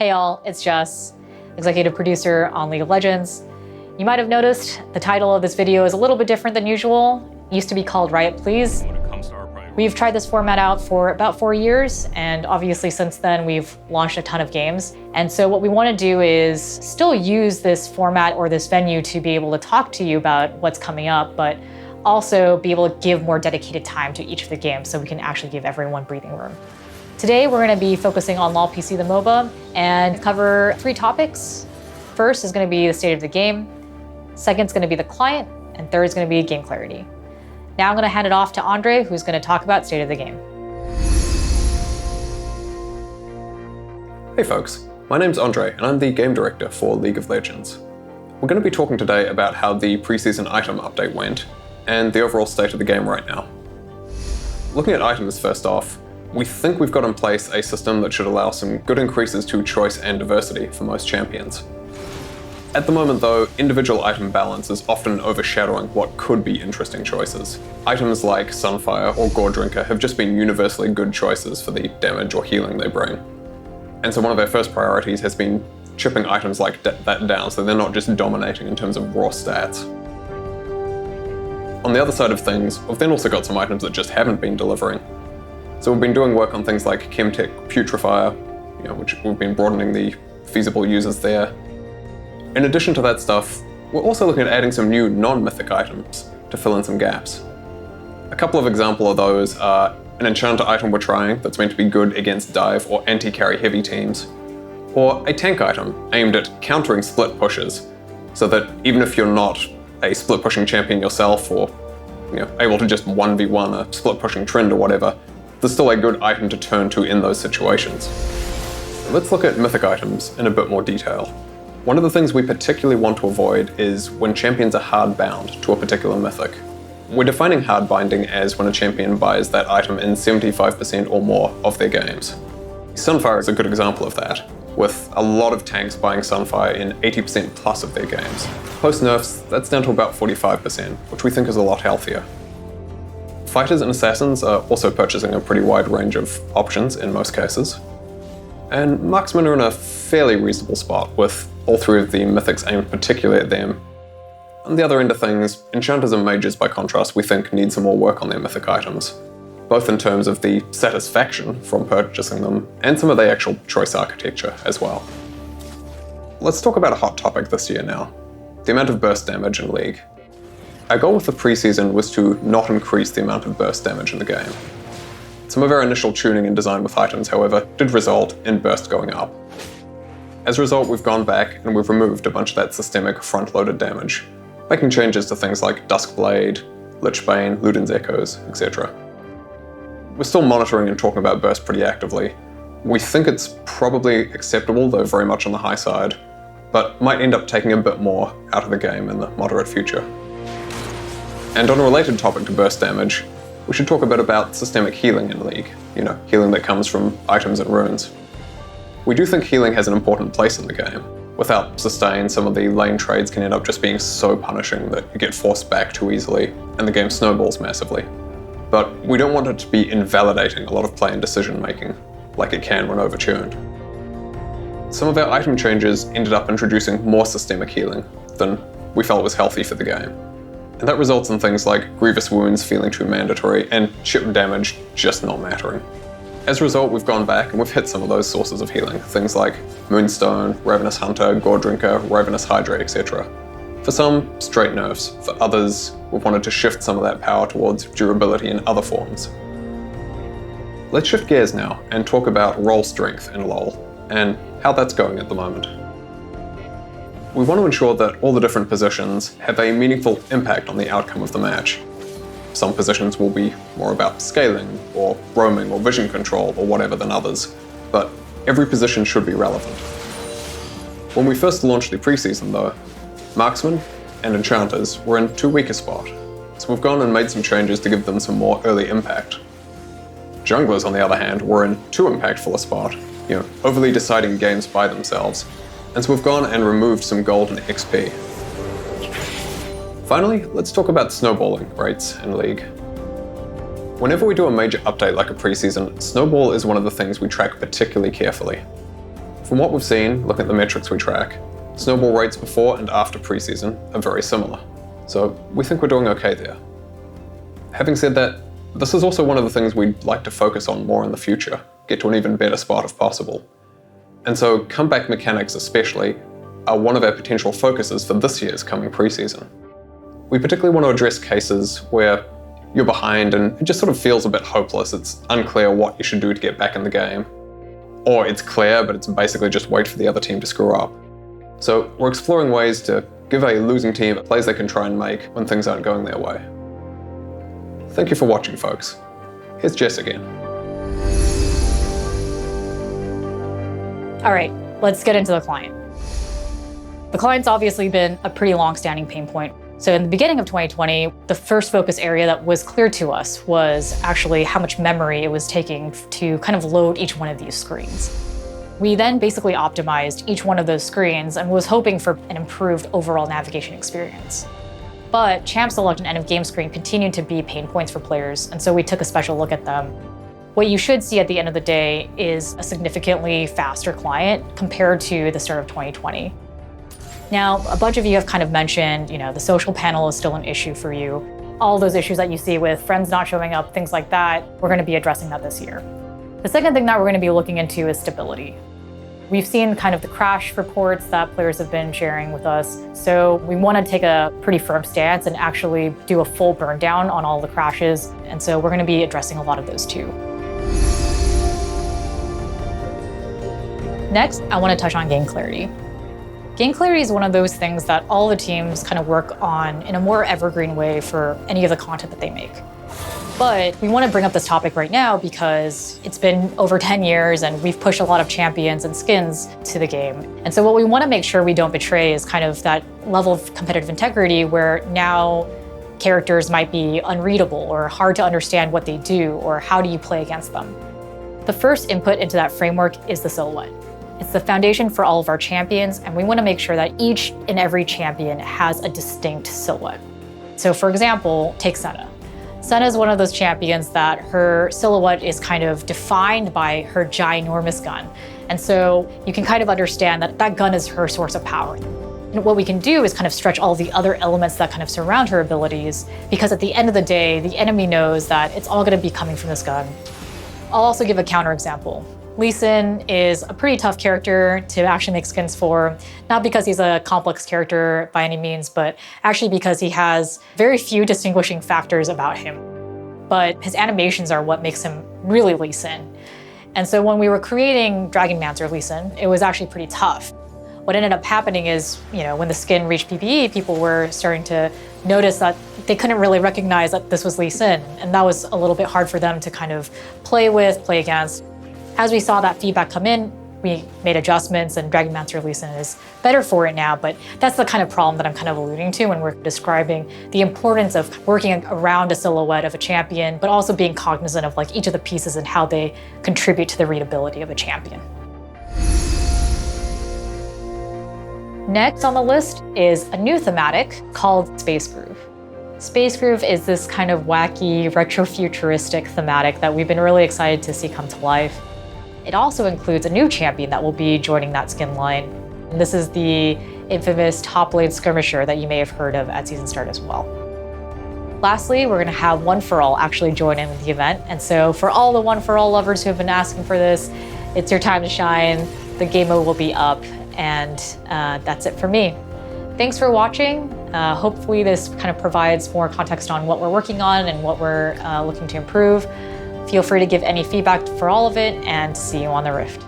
Hey all, it's Jess, executive producer on League of Legends. You might have noticed the title of this video is a little bit different than usual. It used to be called Riot Please. We've tried this format out for about 4 years, and obviously since then we've launched a ton of games. And so what we want to do is still use this format or this venue to be able to talk to you about what's coming up, but also be able to give more dedicated time to each of the games so we can actually give everyone breathing room. Today we're going to be focusing on LoL PC the MOBA and cover 3 topics. First is going to be the state of the game, second is going to be the client, and third is going to be game clarity. Now I'm going to hand it off to Andre, who's going to talk about state of the game. Hey folks, my name's Andre and I'm the game director for League of Legends. We're going to be talking today about how the preseason item update went and the overall state of the game right now. Looking at items first off, we think we've got in place a system that should allow some good increases to choice and diversity for most champions. At the moment though, individual item balance is often overshadowing what could be interesting choices. Items like Sunfire or Gore Drinker have just been universally good choices for the damage or healing they bring. And so one of our first priorities has been chipping items like that down so they're not just dominating in terms of raw stats. On the other side of things, we've then also got some items that just haven't been delivering. So we've been doing work on things like Chemtech Putrefier, which we've been broadening the feasible users there. In addition to that stuff, we're also looking at adding some new non-mythic items to fill in some gaps. A couple of examples of those are an enchanter item we're trying that's meant to be good against dive or anti-carry heavy teams, or a tank item aimed at countering split pushes, so that even if you're not a split pushing champion yourself or able to just 1v1 a split pushing trend or whatever, there's still a good item to turn to in those situations. Let's look at mythic items in a bit more detail. One of the things we particularly want to avoid is when champions are hard bound to a particular mythic. We're defining hard binding as when a champion buys that item in 75% or more of their games. Sunfire is a good example of that, with a lot of tanks buying Sunfire in 80% plus of their games. Post nerfs, that's down to about 45%, which we think is a lot healthier. Fighters and assassins are also purchasing a pretty wide range of options in most cases. And marksmen are in a fairly reasonable spot, with all 3 of the mythics aimed particularly at them. On the other end of things, enchanters and mages by contrast we think need some more work on their mythic items, both in terms of the satisfaction from purchasing them and some of the actual choice architecture as well. Let's talk about a hot topic this year now, the amount of burst damage in League. Our goal with the preseason was to not increase the amount of burst damage in the game. Some of our initial tuning and design with items, however, did result in burst going up. As a result, we've gone back and we've removed a bunch of that systemic front-loaded damage, making changes to things like Duskblade, Lichbane, Luden's Echoes, etc. We're still monitoring and talking about burst pretty actively. We think it's probably acceptable, though very much on the high side, but might end up taking a bit more out of the game in the moderate future. And on a related topic to burst damage, we should talk a bit about systemic healing in League, healing that comes from items and runes. We do think healing has an important place in the game. Without sustain, some of the lane trades can end up just being so punishing that you get forced back too easily, and the game snowballs massively. But we don't want it to be invalidating a lot of play and decision making, like it can when overtuned. Some of our item changes ended up introducing more systemic healing than we felt was healthy for the game. And that results in things like grievous wounds feeling too mandatory and chip damage just not mattering. As a result, we've gone back and we've hit some of those sources of healing, things like Moonstone, Ravenous Hunter, Gore Drinker, Ravenous Hydra, etc. For some, straight nerfs. For others, we've wanted to shift some of that power towards durability in other forms. Let's shift gears now and talk about role strength in LoL and how that's going at the moment. We want to ensure that all the different positions have a meaningful impact on the outcome of the match. Some positions will be more about scaling, or roaming, or vision control, or whatever than others, but every position should be relevant. When we first launched the preseason though, marksmen and enchanters were in too weak a spot, so we've gone and made some changes to give them some more early impact. Junglers, on the other hand, were in too impactful a spot, overly deciding games by themselves, and so we've gone and removed some gold and XP. Finally, let's talk about snowballing rates in League. Whenever we do a major update like a preseason, snowball is one of the things we track particularly carefully. From what we've seen, looking at the metrics we track, snowball rates before and after preseason are very similar. So we think we're doing okay there. Having said that, this is also one of the things we'd like to focus on more in the future, get to an even better spot if possible. And so comeback mechanics especially are one of our potential focuses for this year's coming preseason. We particularly want to address cases where you're behind and it just sort of feels a bit hopeless. It's unclear what you should do to get back in the game. Or it's clear, but it's basically just wait for the other team to screw up. So we're exploring ways to give a losing team plays they can try and make when things aren't going their way. Thank you for watching, folks. Here's Jess again. All right, let's get into the client. The client's obviously been a pretty long-standing pain point. So in the beginning of 2020, the first focus area that was clear to us was actually how much memory it was taking to kind of load each one of these screens. We then basically optimized each one of those screens and was hoping for an improved overall navigation experience. But Champ Select and End of Game screen continued to be pain points for players, and so we took a special look at them. What you should see at the end of the day is a significantly faster client compared to the start of 2020. Now, a bunch of you have kind of mentioned, the social panel is still an issue for you. All those issues that you see with friends not showing up, things like that, we're going to be addressing that this year. The second thing that we're going to be looking into is stability. We've seen kind of the crash reports that players have been sharing with us, so we want to take a pretty firm stance and actually do a full burn down on all the crashes, and so we're going to be addressing a lot of those too. Next, I want to touch on game clarity. Game clarity is one of those things that all the teams kind of work on in a more evergreen way for any of the content that they make. But we want to bring up this topic right now because it's been over 10 years and we've pushed a lot of champions and skins to the game. And so what we want to make sure we don't betray is kind of that level of competitive integrity where now characters might be unreadable or hard to understand what they do or how do you play against them. The first input into that framework is the silhouette. It's the foundation for all of our champions, and we want to make sure that each and every champion has a distinct silhouette. So for example, take Senna. Senna is one of those champions that her silhouette is kind of defined by her ginormous gun. And so you can kind of understand that that gun is her source of power. And what we can do is kind of stretch all the other elements that kind of surround her abilities, because at the end of the day, the enemy knows that it's all going to be coming from this gun. I'll also give a counterexample. Lee Sin is a pretty tough character to actually make skins for, not because he's a complex character by any means, but actually because he has very few distinguishing factors about him. But his animations are what makes him really Lee Sin. And so when we were creating Dragonmancer Lee Sin, it was actually pretty tough. What ended up happening is, when the skin reached PPE, people were starting to notice that they couldn't really recognize that this was Lee Sin. And that was a little bit hard for them to kind of play against. As we saw that feedback come in, we made adjustments and Dragonmancer Lee Sin is better for it now, but that's the kind of problem that I'm kind of alluding to when we're describing the importance of working around a silhouette of a champion, but also being cognizant of each of the pieces and how they contribute to the readability of a champion. Next on the list is a new thematic called Space Groove. Space Groove is this kind of wacky, retro-futuristic thematic that we've been really excited to see come to life. It also includes a new champion that will be joining that skin line. And this is the infamous Top Blade Skirmisher that you may have heard of at season start as well. Lastly, we're going to have One For All actually join in with the event. And so for all the One For All lovers who have been asking for this, it's your time to shine. The game mode will be up, and that's it for me. Thanks for watching. Hopefully this kind of provides more context on what we're working on and what we're looking to improve. Feel free to give any feedback for all of it, and see you on the Rift.